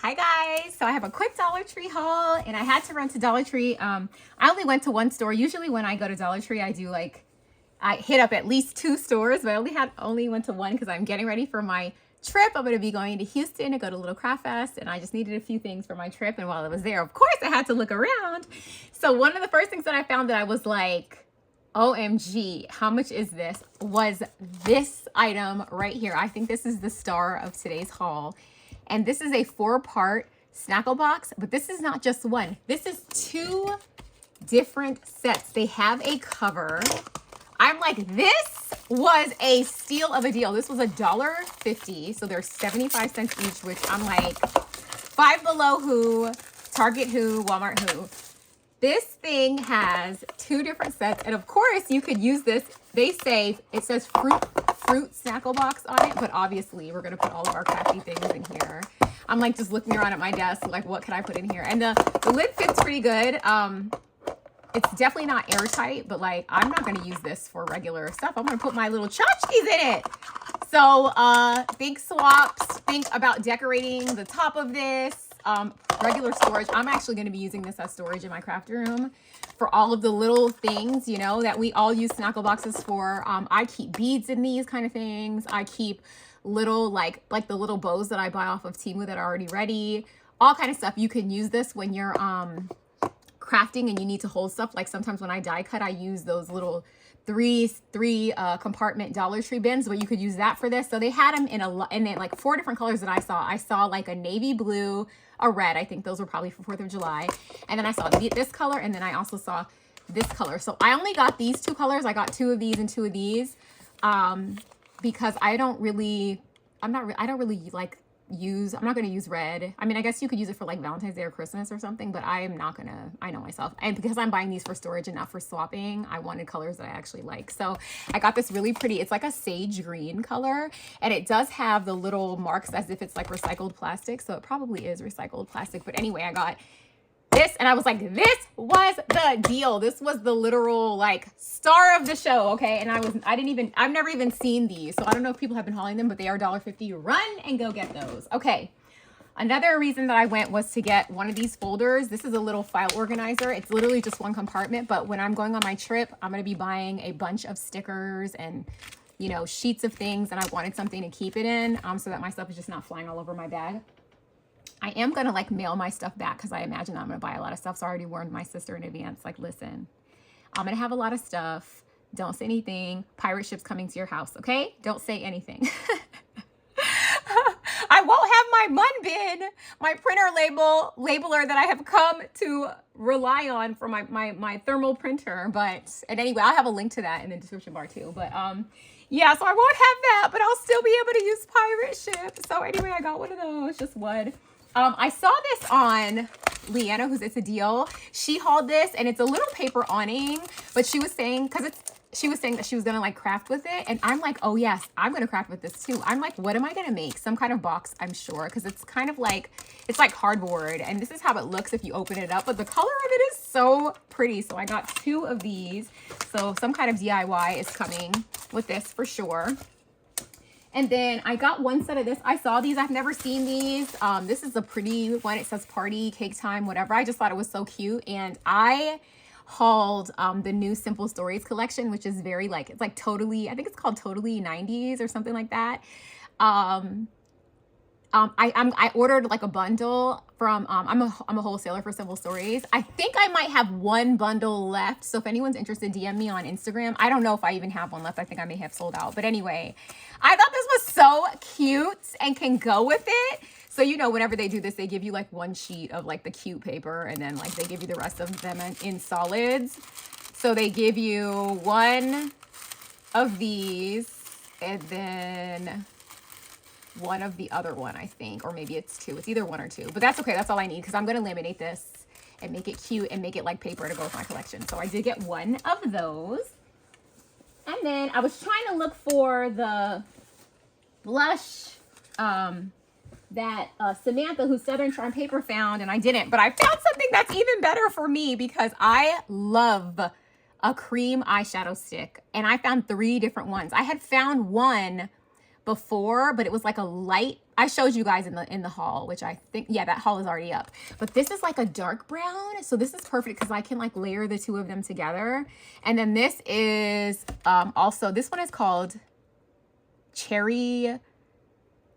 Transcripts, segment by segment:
Hi guys, so I have a quick Dollar Tree haul and I had to run to Dollar Tree. I only went to one store. Usually when I go to Dollar Tree, I hit up at least two stores, but I only went to one because I'm getting ready for my trip. I'm going to be going to Houston to go to Little Craft Fest, and I just needed a few things for my trip. And while I was there, of course, I had to look around. So one of the first things that I found that I was like, OMG, how much is this? Was this item right here. I think this is the star of today's haul. And this is a 4-part Snackle box, but this is not just one. This is 2 different sets. They have a cover. I'm like, this was a steal of a deal. This was $1.50, so they're 75 cents each, which I'm like, Five Below who, Target who, Walmart who. This thing has 2 different sets, and of course you could use this. They say, it says fruit Snackle box on it, but obviously we're gonna put all of our crafty things in here. I'm like just looking around at my desk, like what can I put in here? And the lid fits pretty good. It's definitely not airtight, but like I'm not gonna use this for regular stuff. I'm gonna put my little tchotchkes in it. So think swaps, think about decorating the top of this. Regular storage. I'm actually going to be using this as storage in my craft room for all of the little things, you know, that we all use Snackle boxes for. I keep beads in these kind of things. I keep little, like the little bows that I buy off of Temu that are already ready. All kind of stuff. You can use this when you're crafting and you need to hold stuff. Like sometimes when I die cut, I use those little three compartment Dollar Tree bins, but you could use that for this. So they had them in like 4 different colors that I saw. I saw like a navy blue, a red. I think those were probably for 4th of July. And then I saw this color, and then I also saw this color. So I only got these 2 colors. I got 2 of these and 2 of these because I don't really like I'm not going to use red. I mean, I guess you could use it for like Valentine's Day or Christmas or something, but I'm not going to, I know myself. And because I'm buying these for storage and not for swapping, I wanted colors that I actually like. So I got this really pretty, it's like a sage green color, and it does have the little marks as if it's like recycled plastic. So it probably is recycled plastic. But anyway, I got this and I was like, this was the deal. This was the literal like star of the show. Okay. And I've never even seen these. So I don't know if people have been hauling them, but they are $1.50. Run and go get those. Okay. Another reason that I went was to get one of these folders. This is a little file organizer. It's literally just 1 compartment, but when I'm going on my trip, I'm going to be buying a bunch of stickers and, you know, sheets of things. And I wanted something to keep it in so that my stuff is just not flying all over my bag. I am going to like mail my stuff back because I imagine I'm going to buy a lot of stuff. So I already warned my sister in advance, like, listen, I'm going to have a lot of stuff. Don't say anything. Pirate ships coming to your house. Okay. Don't say anything. I won't have my Mun Bin, my printer labeler that I have come to rely on for my thermal printer. And anyway, I'll have a link to that in the description bar too. But, yeah, so I won't have that, but I'll still be able to use pirate ship. So anyway, I got one of those, just one. I saw this on Leanna, who's It's a Deal. She hauled this, and it's a little paper awning, but she was saying, she was saying that she was going to like craft with it. And I'm like, oh yes, I'm going to craft with this too. I'm like, what am I going to make? Some kind of box, I'm sure. Cause it's kind of like, it's like cardboard, and this is how it looks if you open it up, but the color of it is so pretty. So I got 2 of these. So some kind of DIY is coming with this for sure. And then I got 1 set of this. I saw these. I've never seen these. This is a pretty one. It says party, cake time, whatever. I just thought it was so cute. And I hauled the new Simple Stories collection, which is very like, it's like totally, I think it's called Totally 90s or something like that. I ordered like a bundle from, I'm a wholesaler for Simple Stories. I think I might have 1 bundle left. So if anyone's interested, DM me on Instagram. I don't know if I even have one left. I think I may have sold out. But anyway, I thought this was so cute and can go with it. So, you know, whenever they do this, they give you like 1 sheet of like the cute paper, and then like they give you the rest of them in solids. So they give you 1 of these and then 1 of the other one, I think, or maybe it's 2. It's either 1 or 2, but that's okay. That's all I need because I'm going to laminate this and make it cute and make it like paper to go with my collection. So I did get 1 of those. And then I was trying to look for the blush that Samantha, who's Southern Charm Paper, found, and I didn't, but I found something that's even better for me because I love a cream eyeshadow stick, and I found 3 different ones. I had found one before, but it was like a light I showed you guys in the haul, which I think, yeah, that haul is already up. But this is like a dark brown. So this is perfect because I can like layer the two of them together. And then this is also, this one is called Cherry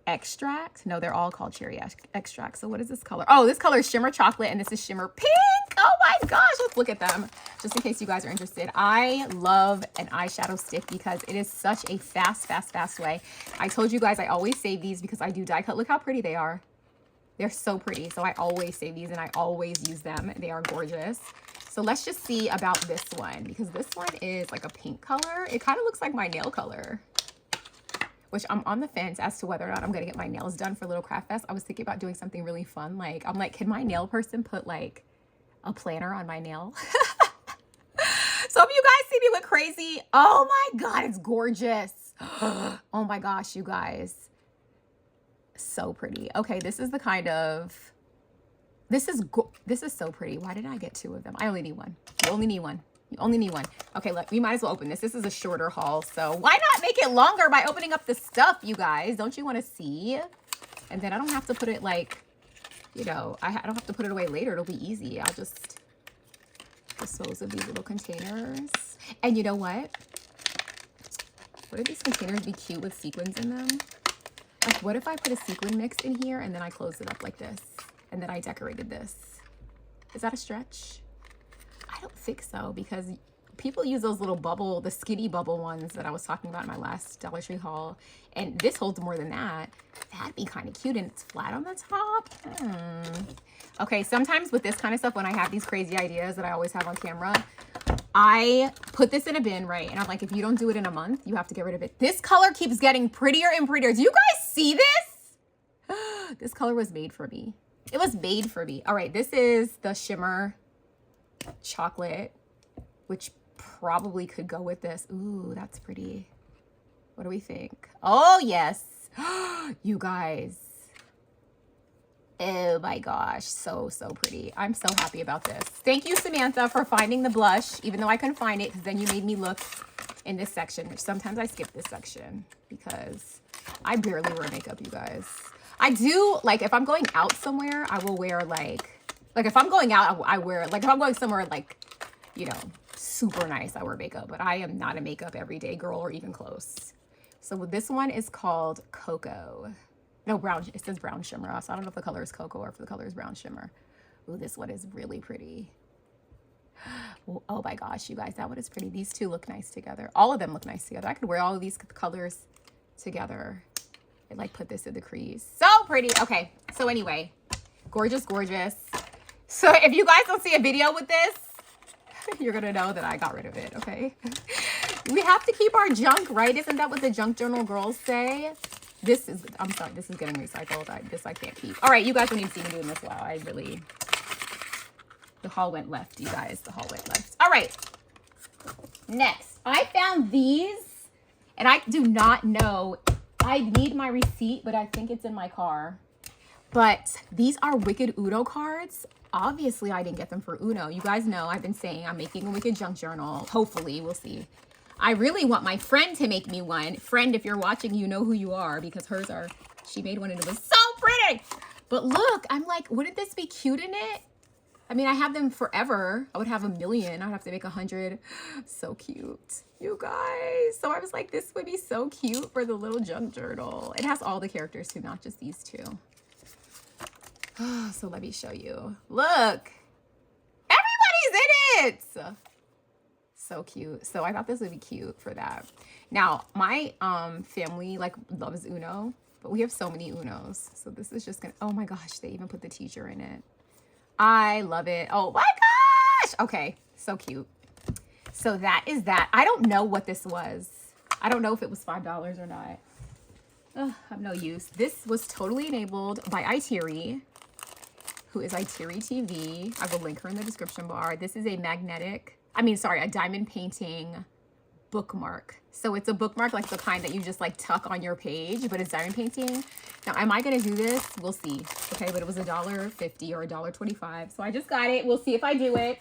Extract. No, they're all called Cherry Extract. So what is this color? Oh, this color is Shimmer Chocolate and this is Shimmer Pink. Oh my gosh, let's look at them. Just in case you guys are interested. I love an eyeshadow stick because it is such a fast way. I told you guys I always save these because I do die cut. Look how pretty they are. They're so pretty. So I always save these and I always use them. They are gorgeous. So let's just see about this one because this one is like a pink color. It kind of looks like my nail color, which I'm on the fence as to whether or not I'm going to get my nails done for Little Craft Fest. I was thinking about doing something really fun. Like, I'm like, can my nail person put like a planner on my nail? So if you guys see me look crazy, oh my God, it's gorgeous. Oh my gosh, you guys. So pretty. Okay, this is the kind of, this is so pretty. Why did I get two of them? I only need one. You only need one. You only need one. Okay, look, we might as well open this. This is a shorter haul, so why not make it longer by opening up the stuff, you guys? Don't you want to see? And then I don't have to put it like, you know, I don't have to put it away later. It'll be easy. I'll just dispose of these little containers. And you know what? Wouldn't these containers be cute with sequins in them? Like, what if I put a sequin mix in here and then I close it up like this? And then I decorated this. Is that a stretch? I don't think so because people use those little bubble, the skinny bubble ones that I was talking about in my last Dollar Tree haul. And this holds more than that. That'd be kind of cute and it's flat on the top. Okay, sometimes with this kind of stuff, when I have these crazy ideas that I always have on camera, I put this in a bin, right? And I'm like, if you don't do it in a month, you have to get rid of it. This color keeps getting prettier and prettier. Do you guys see this? This color was made for me. It was made for me. All right, this is the Shimmer Chocolate, which probably could go with this. Ooh, that's pretty. What do we think? Oh, yes. You guys. Oh my gosh, so pretty. I'm so happy about this. Thank you, Samantha, for finding the blush, even though I couldn't find it because then you made me look in this section, which sometimes I skip this section because I barely wear makeup, you guys. I do, like, if I'm going out somewhere, I will wear like if I'm going out, I wear, like, if I'm going somewhere like, you know, super nice, I wear makeup, but I am not a makeup everyday girl or even close. So this one is called Cocoa. No, brown. It says brown shimmer. So I don't know if the color is cocoa or if the color is brown shimmer. Ooh, this one is really pretty. Oh my gosh, you guys, that one is pretty. These two look nice together. All of them look nice together. I could wear all of these colors together and like put this in the crease. So pretty. Okay, so anyway, gorgeous, gorgeous. So if you guys don't see a video with this, you're gonna know that I got rid of it, okay? We have to keep our junk, right? Isn't that what the junk journal girls say? This is, I'm sorry, this is getting recycled. This I can't keep. All right, you guys don't even see me doing this. Wow, I really, the haul went left, you guys. The haul went left. All right, next. I found these, and I do not know. I need my receipt, but I think it's in my car. But these are Wicked Uno cards. Obviously, I didn't get them for Uno. You guys know I've been saying I'm making a Wicked junk journal. Hopefully, we'll see. I really want my friend to make me one. Friend, if you're watching, you know who you are because hers are, she made one and it was so pretty. But look, I'm like, wouldn't this be cute in it? I mean, I have them forever. I would have 1,000,000. I'd have to make 100. So cute, you guys. So I was like, this would be so cute for the little junk journal. It has all the characters too, not just these two. So let me show you. Look, everybody's in it. So cute. So I thought this would be cute for that. Now, my family like loves Uno, but we have so many Unos. So this is just gonna, oh my gosh, they even put the teacher in it. I love it. Oh my gosh. Okay, so cute. So that is that. I don't know what this was. I don't know if it was $5 or not. Ugh, I have no use. This was totally enabled by Itiri, who is Itiri TV. I will link her in the description bar. This is a a diamond painting bookmark. So it's a bookmark like the kind that you just like tuck on your page, but it's diamond painting. Now, am I gonna do this? We'll see. Okay, but it was $1.50 or $1.25. So I just got it. We'll see if I do it.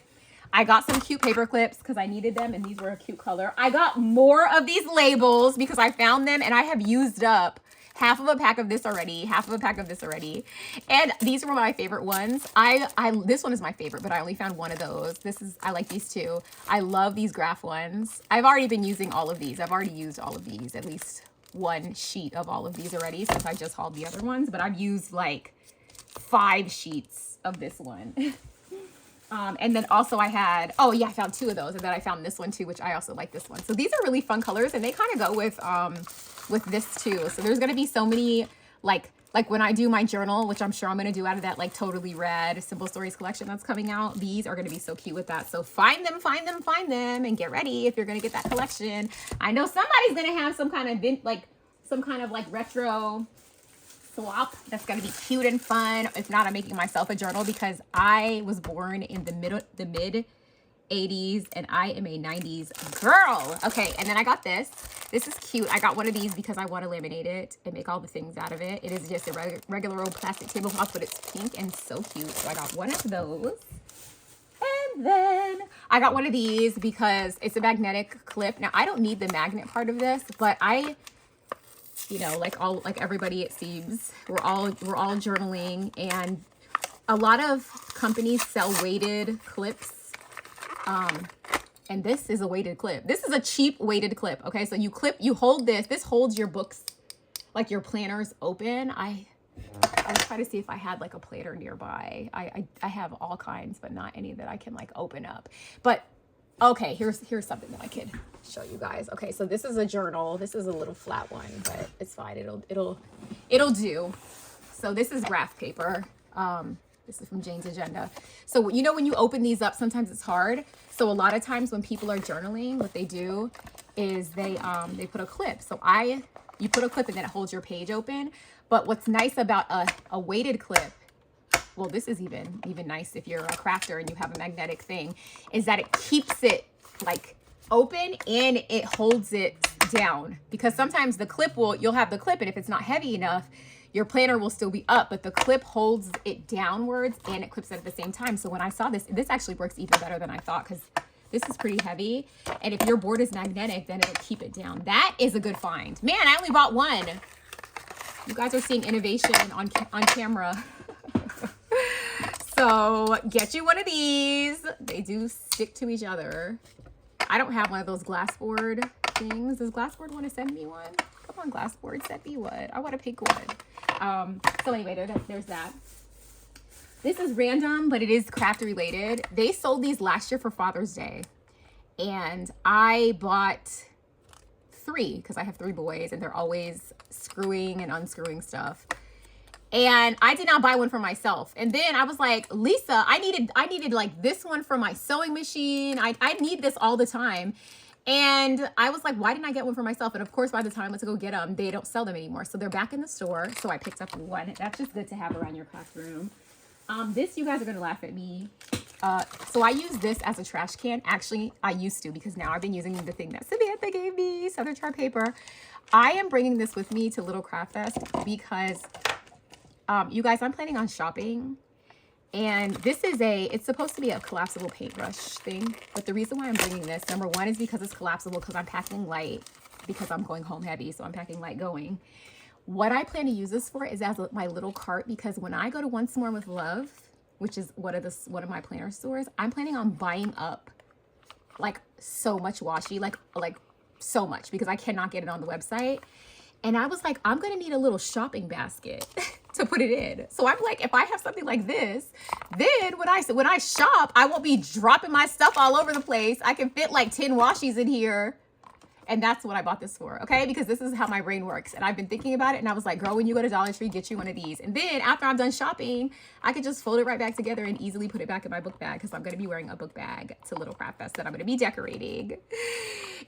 I got some cute paper clips because I needed them and these were a cute color. I got more of these labels because I found them and I have used up half of a pack of this already, half of a pack of this already. And these were my favorite ones. This one is my favorite, but I only found one of those. I like these two. I love these graph ones. I've already been using all of these. I've already used all of these, at least one sheet of all of these already, since I just hauled the other ones, but I've used like 5 sheets of this one. And then also I had, oh yeah, I found 2 of those, and then I found this one too, which I also like this one. So these are really fun colors, and they kind of go with this too. So there's gonna be so many, like when I do my journal, which I'm sure I'm gonna do out of that like Totally Red Simple Stories collection that's coming out, these are gonna be so cute with that. So find them, and get ready if you're gonna get that collection. I know somebody's gonna have some kind of retro swap that's gonna be cute and fun. If not, I'm making myself a journal because I was born in the mid 80s and I am a 90s girl. Okay, and then I got this. This is cute. I got one of these because I want to laminate it and make all the things out of it. It is just a regular old plastic tablecloth, but it's pink and so cute. So I got one of those. And then I got one of these because it's a magnetic clip. Now I don't need the magnet part of this, but you know, like everybody, it seems we're all journaling, and a lot of companies sell weighted clips. And this is a weighted clip. This is a cheap weighted clip. Okay, so you hold this holds your books, like your planners, open. I was trying to see if I had like a planner nearby. I have all kinds, but not any that I can like open up. But okay, here's something that I could show you guys. Okay, so this is a journal. This is a little flat one, but it's fine. It'll do. So this is graph paper. This is from Jane's Agenda. So you know when you open these up, sometimes it's hard. So a lot of times when people are journaling, what they do is they put a clip. So you put a clip and then it holds your page open. But what's nice about a weighted clip, well, this is even nice if you're a crafter and you have a magnetic thing, is that it keeps it like open and it holds it down. Because sometimes the clip you'll have the clip, and if it's not heavy enough, your planner will still be up, but the clip holds it downwards and it clips it at the same time. So when I saw this actually works even better than I thought, because this is pretty heavy. And if your board is magnetic, then it'll keep it down. That is a good find. Man, I only bought one. You guys are seeing innovation on camera. So get you one of these. They do stick to each other. I don't have one of those glass board things. Does glass board want to send me one? Come on, glass board, send me one. I want a pink one. So anyway, there's that. This is random, but it is craft related. They sold these last year for Father's Day, and I bought 3 because I have 3 boys and they're always screwing and unscrewing stuff. And I did not buy one for myself. And then I was like, Lisa, I needed like this one for my sewing machine. I need this all the time. And I was like, why didn't I get one for myself? And of course, by the time I went to go get them, they don't sell them anymore. So they're back in the store. So I picked up one. That's just good to have around your classroom. This, you guys are going to laugh at me. So I use this as a trash can. Actually, I used to, because now I've been using the thing that Samantha gave me, Southern Chart Paper. I am bringing this with me to Little Craft Fest because, you guys, I'm planning on shopping. And this is it's supposed to be a collapsible paintbrush thing. But the reason why I'm bringing this, number one, is because it's collapsible, because I'm packing light, because I'm going home heavy. So I'm packing light going. What I plan to use this for is as my little cart, because when I go to Once More with Love, which is one of my planner stores, I'm planning on buying up like so much washi, like so much, because I cannot get it on the website. And I was like, I'm gonna need a little shopping basket to put it in. So I'm like, if I have something like this, then when I shop, I won't be dropping my stuff all over the place. I can fit like 10 washis in here. And that's what I bought this for, okay? Because this is how my brain works. And I've been thinking about it, and I was like, girl, when you go to Dollar Tree, get you one of these. And then after I'm done shopping, I could just fold it right back together and easily put it back in my book bag, because I'm going to be wearing a book bag to Little Craft Fest that I'm going to be decorating.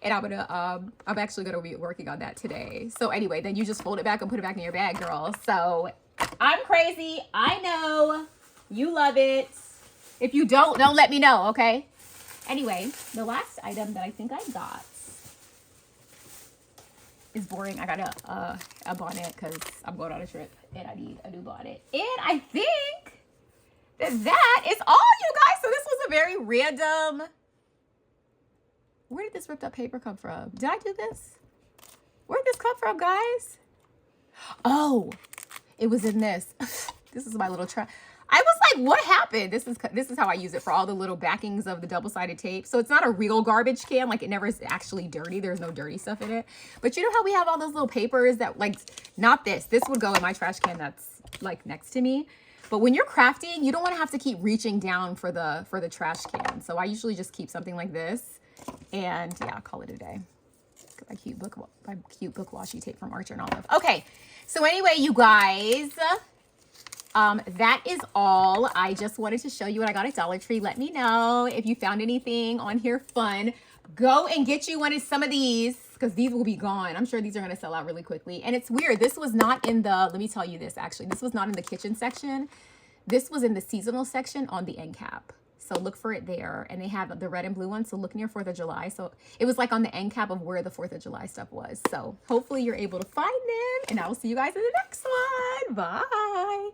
And I'm actually going to be working on that today. So anyway, then you just fold it back and put it back in your bag, girl. So I'm crazy. I know. You love it. If you don't let me know, okay? Anyway, the last item that I think I got is boring. I got a bonnet because I'm going on a trip and I need a new bonnet. And I think that is all, you guys. So this was a very random. Where did this ripped up paper come from? Did I do this? Where did this come from, guys? Oh, it was in this. This is my little trash. I was like, what happened? This is how I use it for all the little backings of the double-sided tape. So it's not a real garbage can. Like, it never is actually dirty. There's no dirty stuff in it. But you know how we have all those little papers that, like, not this. This would go in my trash can that's, like, next to me. But when you're crafting, you don't want to have to keep reaching down for the trash can. So I usually just keep something like this. And, yeah, call it a day. My cute book washi tape from Archer and Olive. Okay, so anyway, you guys... that is all. I just wanted to show you what I got at Dollar Tree. Let me know if you found anything on here fun. Go and get you some of these because these will be gone. I'm sure these are going to sell out really quickly. And it's weird. This was not in the, let me tell you this actually. This was not in the kitchen section. This was in the seasonal section on the end cap. So look for it there. And they have the red and blue one. So look near 4th of July. So it was like on the end cap of where the 4th of July stuff was. So hopefully you're able to find them. And I will see you guys in the next one. Bye.